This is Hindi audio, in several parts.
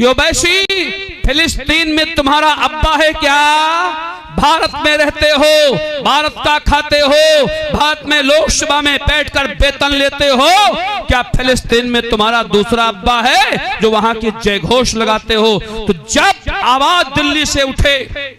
कि ओवैसी फिलिस्तीन में तुम्हारा अब्बा है क्या? भारत में रहते हो, भारत का खाते हो, भारत में लोकसभा में बैठकर वेतन लेते हो, क्या फिलिस्तीन में तुम्हारा दूसरा अब्बा है जो वहां की जय घोष लगाते हो? तो जब आवाज दिल्ली से उठे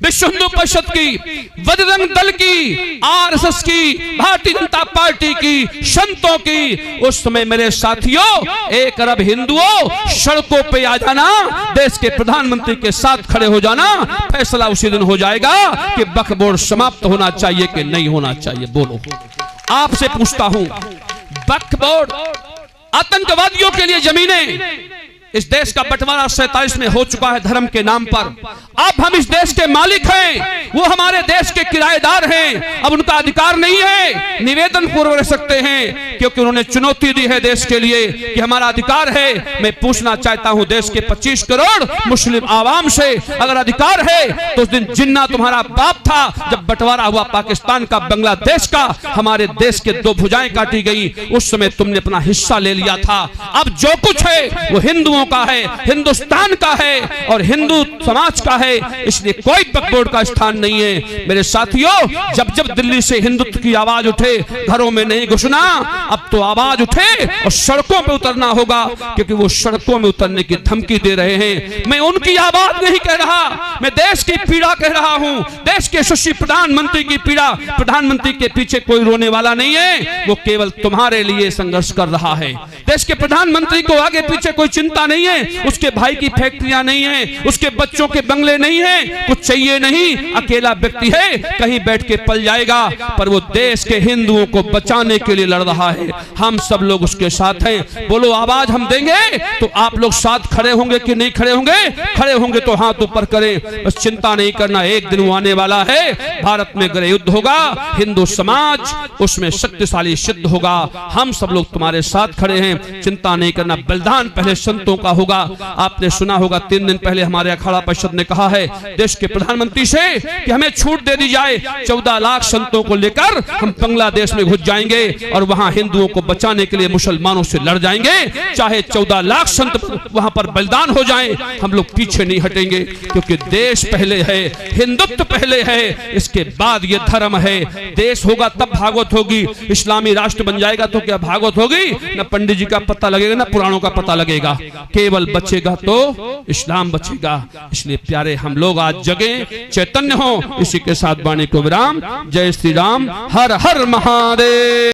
विश्व हिंदू परिषद की, बजरंग दल की, आरएसएस की, भारतीय जनता पार्टी की, संतों की, उस समय मेरे साथियों 1 अरब हिंदुओं सड़कों पे आ जाना, देश के प्रधानमंत्री के साथ खड़े हो जाना, फैसला उसी दिन हो जाएगा कि वक्फ बोर्ड समाप्त होना चाहिए कि नहीं होना चाहिए। बोलो, आपसे पूछता हूं, वक्फ बोर्ड आतंकवादियों के लिए जमीनें, इस देश का बंटवारा 47 में हो चुका है धर्म के नाम पर। अब हम इस देश के मालिक हैं, वो हमारे देश के किराएदार हैं, अब उनका अधिकार नहीं है निवेदन पूर्व रह सकते हैं, क्योंकि उन्होंने चुनौती दी है देश के लिए कि हमारा अधिकार है। मैं पूछना चाहता हूं देश के 25 करोड़ मुस्लिम आवाम से, अगर अधिकार है तो उस दिन जिन्ना तुम्हारा बाप था जब बंटवारा हुआ पाकिस्तान का, बांग्लादेश का, हमारे देश के 2 भुजाएं काटी गई, उस समय तुमने अपना हिस्सा ले लिया था। अब जो कुछ है वो हिंदुओं का है, हिंदुस्तान का है और हिंदू समाज का है, इसलिए कोई वक्फ बोर्ड का स्थान नहीं है। मेरे साथियों, जब जब दिल्ली से हिंदुत्व की आवाज उठे, घरों में नहीं घुसना, अब तो आवाज उठे और सड़कों पे उतरना होगा, क्योंकि वो सड़कों में उतरने की धमकी दे रहे हैं। मैं उनकी आवाज नहीं कह रहा, मैं देश की पीड़ा कह रहा हूं, देश के यशस्वी प्रधानमंत्री की पीड़ा। प्रधानमंत्री के पीछे कोई रोने वाला नहीं है, वो केवल तुम्हारे लिए संघर्ष कर रहा है। देश के प्रधानमंत्री को आगे पीछे कोई चिंता नहीं है, उसके भाई की फैक्ट्रियां नहीं है, उसके बच्चों के बंगले नहीं है, कुछ चाहिए नहीं, अकेला व्यक्ति है, कहीं बैठ के पल जाएगा, पर वो देश के हिंदुओं को बचाने के लिए लड़ रहा है। हम सब लोग उसके साथ हैं। बोलो, आवाज हम देंगे तो आप लोग साथ खड़े होंगे कि नहीं खड़े होंगे? खड़े होंगे तो हाथ ऊपर करें। बस चिंता नहीं करना, एक दिन वो आने वाला है, भारत में गृह युद्ध होगा, हिंदू समाज उसमें शक्तिशाली सिद्ध होगा। हम सब लोग तुम्हारे साथ खड़े हैं, चिंता नहीं करना। बलिदान पहले संतों का होगा। आपने सुना होगा 3 दिन पहले हमारे अखाड़ा परिषद ने कहा है देश के प्रधानमंत्री से कि हमें छूट दे दी जाए, 14 लाख संतों को लेकर हम बांग्लादेश में घुस जाएंगे और वहां हिंदुओं को बचाने के लिए मुसलमानों से लड़ जाएंगे, चाहे 14 लाख संत वहां पर बलिदान हो जाएं, हम लोग पीछे नहीं हटेंगे, क्योंकि देश पहले है, हिंदुत्व पहले है, इसके बाद ये धर्म है। देश होगा तब भागवत होगी, इस्लामी राष्ट्र बन जाएगा तो क्या भागवत होगी? न पंडित जी का पता लगेगा, न पुराणों का पता लगेगा, केवल बचेगा तो इस्लाम बचेगा। इसलिए प्यारे, हम लोग आज जगे, चैतन्य हो। इसी के साथ वाणी को विराम। जय श्री राम, हर हर महादेव।